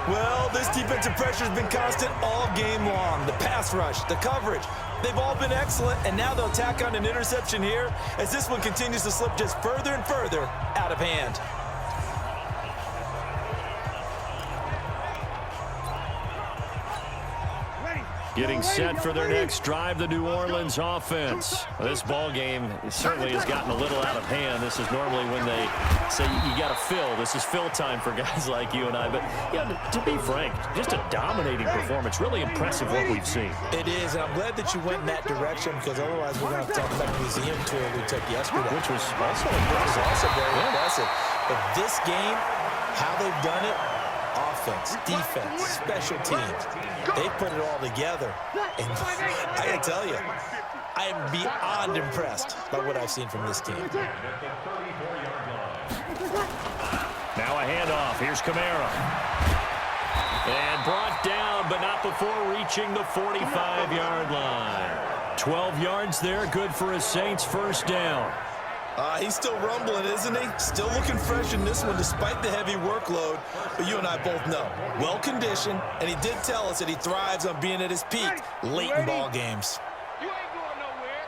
Well, this defensive pressure has been constant all game long. The pass rush, the coverage, they've all been excellent, and now they'll tack on an interception here as this one continues to slip just further and further out of hand. Getting set for their next drive, the New Orleans offense. This ball game certainly has gotten a little out of hand. This is normally when they say you got to fill. This is fill time for guys like you and I. But yeah, to be frank, just a dominating performance. Really impressive what we've seen. It is, and I'm glad that you went in that direction because otherwise we're going to have to talk about the museum tour we took yesterday. Which was also impressive. Very impressive. But this game, how they've done it, offense, defense, special teams, they put it all together. And I gotta tell you, I am beyond impressed by what I've seen from this team. Now a handoff. Here's Kamara. And brought down, but not before reaching the 45-yard line. 12 yards there, good for a Saints first down. He's still rumbling, isn't he? Still looking fresh in this one despite the heavy workload. But you and I both know, well-conditioned, and he did tell us that he thrives on being at his peak late in ball games. You ain't going nowhere.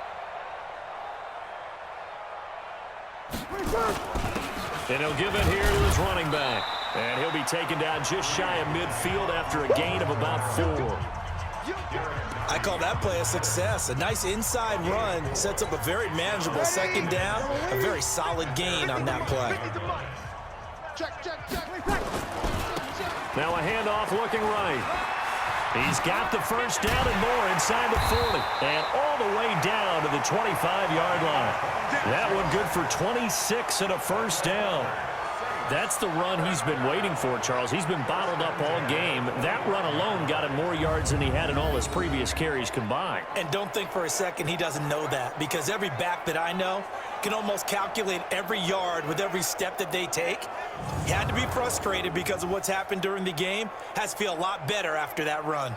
And he'll give it here to his running back. And he'll be taken down just shy of midfield after a gain of about 4. I call that play a success. A nice inside run sets up a very manageable second down, a very solid gain on that play. Now a handoff looking right. He's got the first down and more inside the 40. And all the way down to the 25-yard line. That one good for 26 and a first down. That's the run he's been waiting for, Charles. He's been bottled up all game. That run alone got him more yards than he had in all his previous carries combined. And don't think for a second he doesn't know that, because every back that I know can almost calculate every yard with every step that they take. He had to be frustrated because of what's happened during the game. Has to feel a lot better after that run.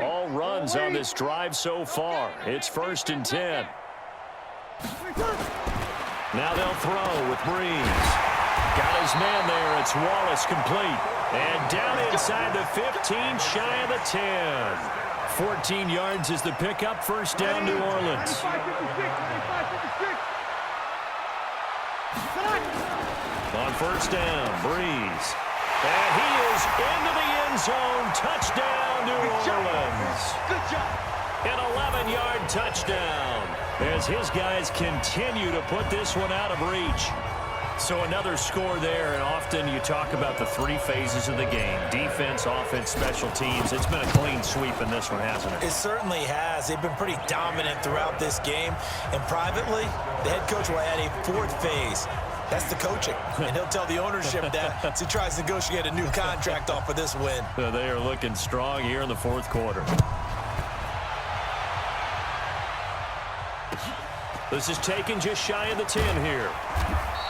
All runs on this drive so far. It's 1st and 10. Now they'll throw with Brees. Got his man there. It's Wallace complete. And down inside the 15, shy of the 10. 14 yards is the pickup. First down, New Orleans. On first down, Brees. And he is into the end zone. Touchdown, New Orleans. Good job. An 11-yard touchdown as his guys continue to put this one out of reach. So another score there, and often you talk about the 3 phases of the game. Defense, offense, special teams. It's been a clean sweep in this one, hasn't it? It certainly has. They've been pretty dominant throughout this game. And privately, the head coach will add a 4th phase. That's the coaching. And he'll tell the ownership that as he tries to negotiate a new contract off of this win. They are looking strong here in the 4th quarter. This is taken just shy of the 10 here.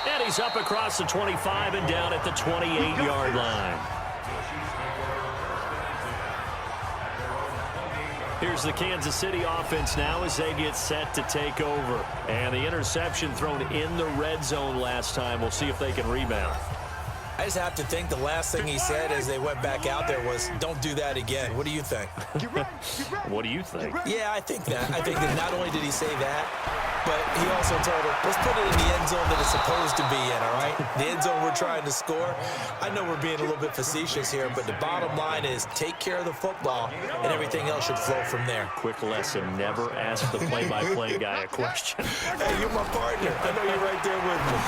And he's up across the 25 and down at the 28-yard line. Here's the Kansas City offense now as they get set to take over. And the interception thrown in the red zone last time. We'll see if they can rebound. I just have to think the last thing he said as they went back out there was, don't do that again. What do you think? What do you think? Yeah, I think that. I think that not only did he say that, but he also told him, let's put it in the end zone that it's supposed to be in, all right? The end zone we're trying to score. I know we're being a little bit facetious here, but the bottom line is take care of the football, and everything else should flow from there. Quick lesson, never ask the play-by-play guy a question. Hey, you're my partner. I know you're right there with me.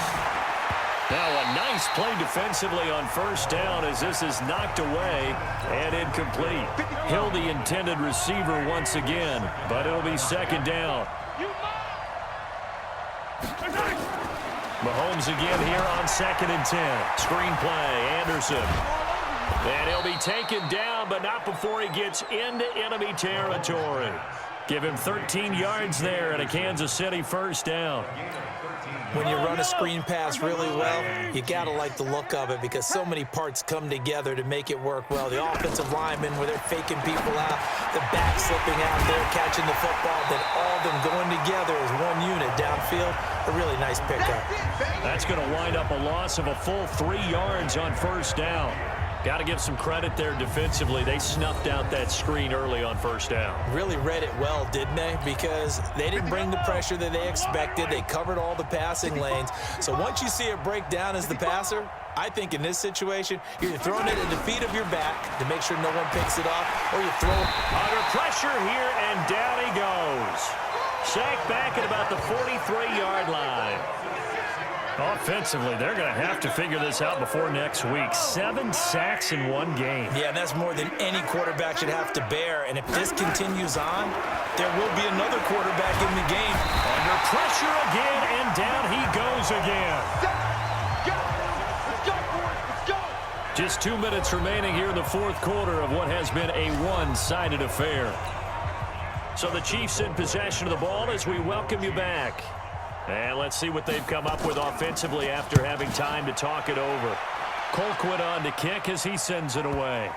Now a nice play defensively on first down as this is knocked away and incomplete. Hill the intended receiver once again, but it'll be second down. Mahomes again here on 2nd and 10. Screen play, Anderson. And he'll be taken down, but not before he gets into enemy territory. Give him 13 yards there and a Kansas City first down. When you run a screen pass really well, you got to like the look of it because so many parts come together to make it work well. The offensive linemen, where they're faking people out, the back slipping out there, catching the football, then all of them going together as one unit downfield. A really nice pickup. That's going to wind up a loss of a full 3 yards on first down. Got to give some credit there defensively. They snuffed out that screen early on first down. Really read it well, didn't they? Because they didn't bring the pressure that they expected. They covered all the passing lanes. So once you see it break down as the passer, I think in this situation, you're throwing it at the feet of your back to make sure no one picks it off, or you throw it under pressure here, and down he goes. Sacked back at about the 43-yard line. Offensively, they're going to have to figure this out before next week. 7 sacks in one game. Yeah, and that's more than any quarterback should have to bear. And if this continues on, there will be another quarterback in the game. Under pressure again, and down he goes again. Let's go. Just 2 minutes remaining here in the 4th quarter of what has been a one-sided affair. So the Chiefs in possession of the ball as we welcome you back. And let's see what they've come up with offensively after having time to talk it over. Colquitt on to kick as he sends it away.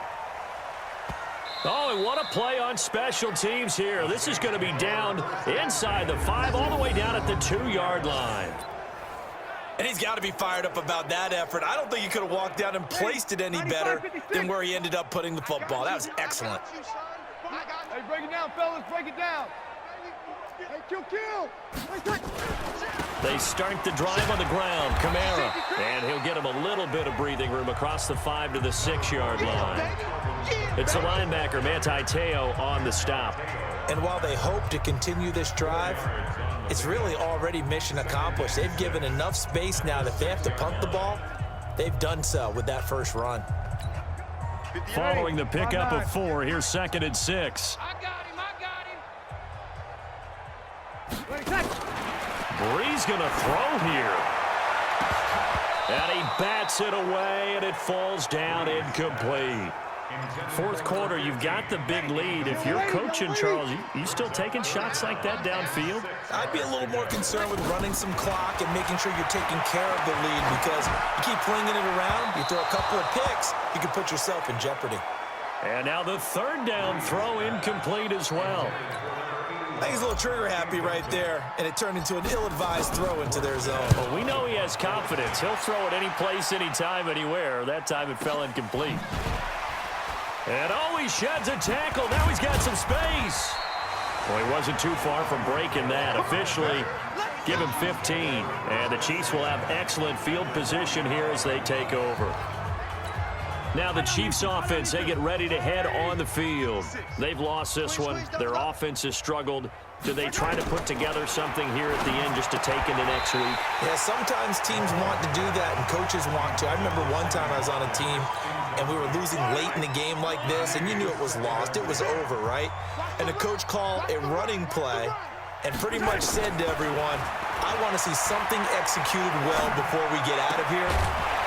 Oh, and what a play on special teams here. This is going to be down inside the 5, all the way down at the 2-yard line. And he's got to be fired up about that effort. I don't think he could have walked down and placed it any better than where he ended up putting the football. That was excellent. Hey, break it down, fellas. Break it down. Hey, kill. They start the drive on the ground. Kamara. And he'll get him a little bit of breathing room across the 5 to the 6-yard line. It's the linebacker, Manti Te'o, on the stop. And while they hope to continue this drive, it's really already mission accomplished. They've given enough space now that if they have to punt the ball, they've done so with that first run. Following the pickup of 4, here's 2nd and 6. I got him. Brees going to throw here. And he bats it away, and it falls down incomplete. Fourth quarter, you've got the big lead. If you're coaching, Charles, you still taking shots like that downfield? I'd be a little more concerned with running some clock and making sure you're taking care of the lead, because you keep flinging it around, you throw a couple of picks, you can put yourself in jeopardy. And now the 3rd down throw incomplete as well. I think he's a little trigger happy right there, and it turned into an ill-advised throw into their zone. Well, we know he has confidence. He'll throw it any place, anytime, anywhere. That time it fell incomplete. And he sheds a tackle. Now he's got some space. Well, he wasn't too far from breaking that. Officially, give him 15. And the Chiefs will have excellent field position here as they take over. Now the Chiefs offense, they get ready to head on the field. They've lost this one. Their offense has struggled. Do they try to put together something here at the end just to take into next week? Yeah, sometimes teams want to do that and coaches want to. I remember one time I was on a team and we were losing late in the game like this, and you knew it was lost. It was over, right? And the coach called a running play and pretty much said to everyone, I want to see something executed well before we get out of here.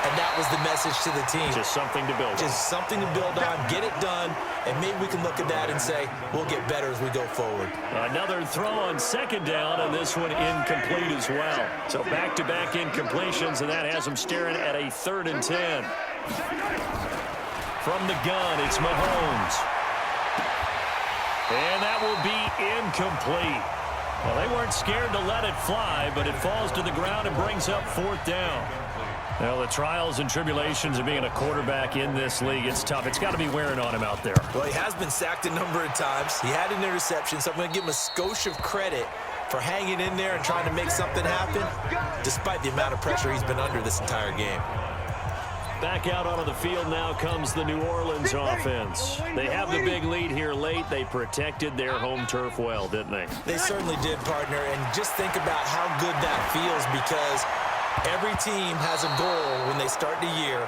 And that was the message to the team. Just something to build on. Just something to build on, get it done, and maybe we can look at that and say, we'll get better as we go forward. Another throw on 2nd down, and this one incomplete as well. So back-to-back incompletions, and that has them staring at a 3rd and 10. From the gun, it's Mahomes. And that will be incomplete. Well, they weren't scared to let it fly, but it falls to the ground and brings up 4th down. Well, the trials and tribulations of being a quarterback in this league, it's tough. It's got to be wearing on him out there. Well, he has been sacked a number of times. He had an interception, so I'm going to give him a skosh of credit for hanging in there and trying to make something happen, despite the amount of pressure he's been under this entire game. Back out onto the field now comes the New Orleans offense. They have the big lead here late. They protected their home turf well, didn't they? They certainly did, partner, and just think about how good that feels, because every team has a goal when they start the year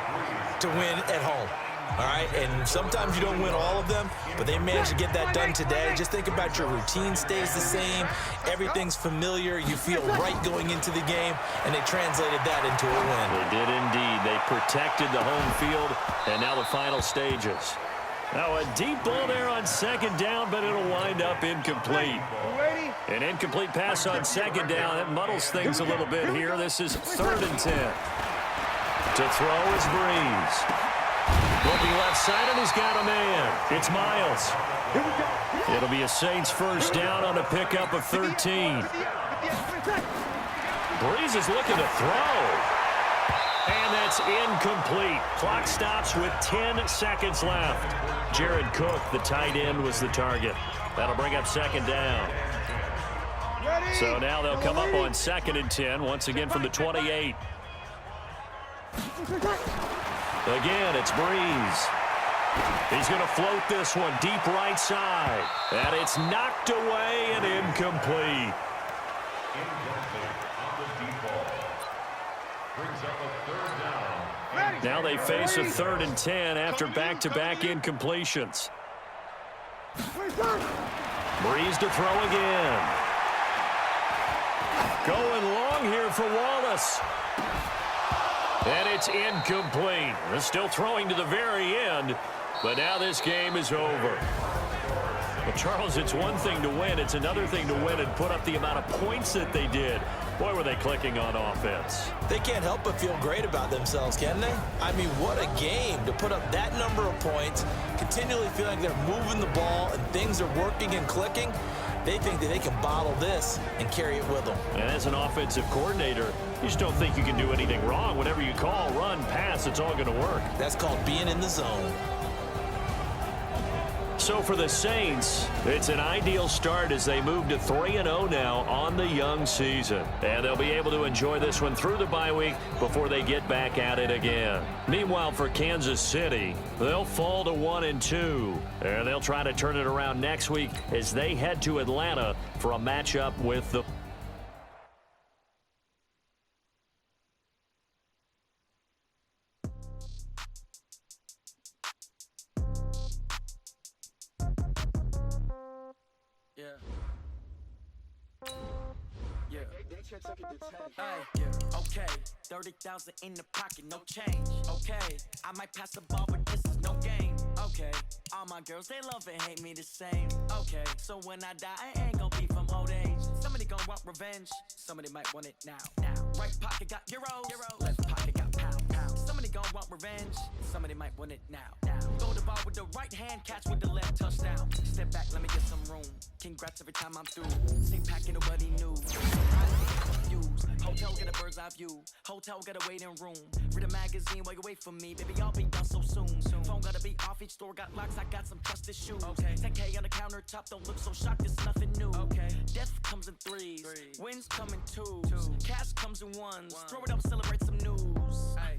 to win at home, all right? And sometimes you don't win all of them, but they managed to get that done today. Just think about your routine stays the same. Everything's familiar. You feel right going into the game, and they translated that into a win. They did indeed. They protected the home field, and now the final stages. Now a deep ball there on 2nd down, but it'll wind up incomplete. An incomplete pass on 2nd down. That muddles things a little bit here. This is 3rd and 10. To throw is Brees. Looking left side, and he's got a man. It's Miles. It'll be a Saints 1st down on a pickup of 13. Brees is looking to throw. And that's incomplete. Clock stops with 10 seconds left. Jared Cook, the tight end, was the target. That'll bring up 2nd down. So now they'll come up on 2nd and 10, once again from the 28. Again, it's Brees. He's going to float this one deep right side. And it's knocked away and incomplete. Now they face a 3rd and 10 after back-to-back incompletions. Brees to throw again. Going long here for Wallace. And it's incomplete. They're still throwing to the very end, but now this game is over. Well, Charles, it's one thing to win. It's another thing to win and put up the amount of points that they did. Boy, were they clicking on offense. They can't help but feel great about themselves, can they? I mean, what a game to put up that number of points, continually feel like they're moving the ball and things are working and clicking. They think that they can bottle this and carry it with them. And as an offensive coordinator, you just don't think you can do anything wrong. Whenever you call, run, pass, it's all going to work. That's called being in the zone. So for the Saints, it's an ideal start as they move to 3-0 now on the young season. And they'll be able to enjoy this one through the bye week before they get back at it again. Meanwhile, for Kansas City, they'll fall to 1-2. And they'll try to turn it around next week as they head to Atlanta for a matchup with the Okay, 30,000 in the pocket, no change. Okay, I might pass the ball, but this is no game. Okay, all my girls, they love and hate me the same. Okay, so when I die, I ain't gonna be from old age. Somebody gon' want revenge, somebody might want it now. Right pocket got euros, left pocket got pound. Somebody gon' want revenge, somebody might want it now. Throw the ball with the right hand, catch with the left, touchdown. Step back, let me get some room. Congrats every time I'm through. Same pack, ain't nobody new. Hotel get a bird's eye view. Hotel got a waiting room. Read a magazine while you wait for me. Baby, I'll be done so soon. Phone gotta be off, each store got locks. I got some trusted shoes. Okay. 10K on the countertop, don't look so shocked. It's nothing new. Okay. Death comes in threes. Wins come in twos. Cash comes in ones. Throw it up, celebrate some news. Ay.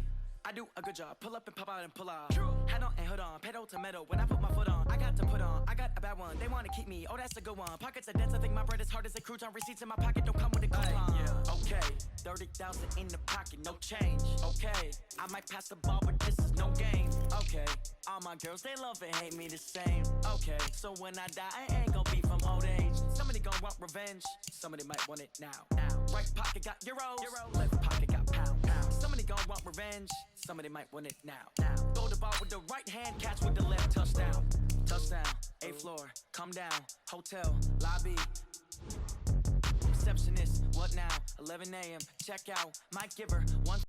I do a good job. Pull up and pop out and pull out. Head on and hood on. Pedal to metal. When I put my foot on, I got to put on. I got a bad one. They want to keep me. Oh, that's a good one. Pockets are dense. I think my bread is hard as a crouton. Receipts in my pocket don't come with a coupon. Okay. 30,000 in the pocket. No change. Okay. I might pass the ball, but this is no game. Okay. All my girls, they love and hate me the same. Okay. So when I die, I ain't gonna be from old age. Somebody gonna want revenge. Somebody might want it now. Right pocket got euros. Left pocket got pound. Somebody gonna want revenge. Somebody might want it now. Throw the ball with the right hand, catch with the left, touchdown. Touchdown, 8th floor, come down, hotel, lobby. Receptionist, what now? 11 a.m., check out, might give her one.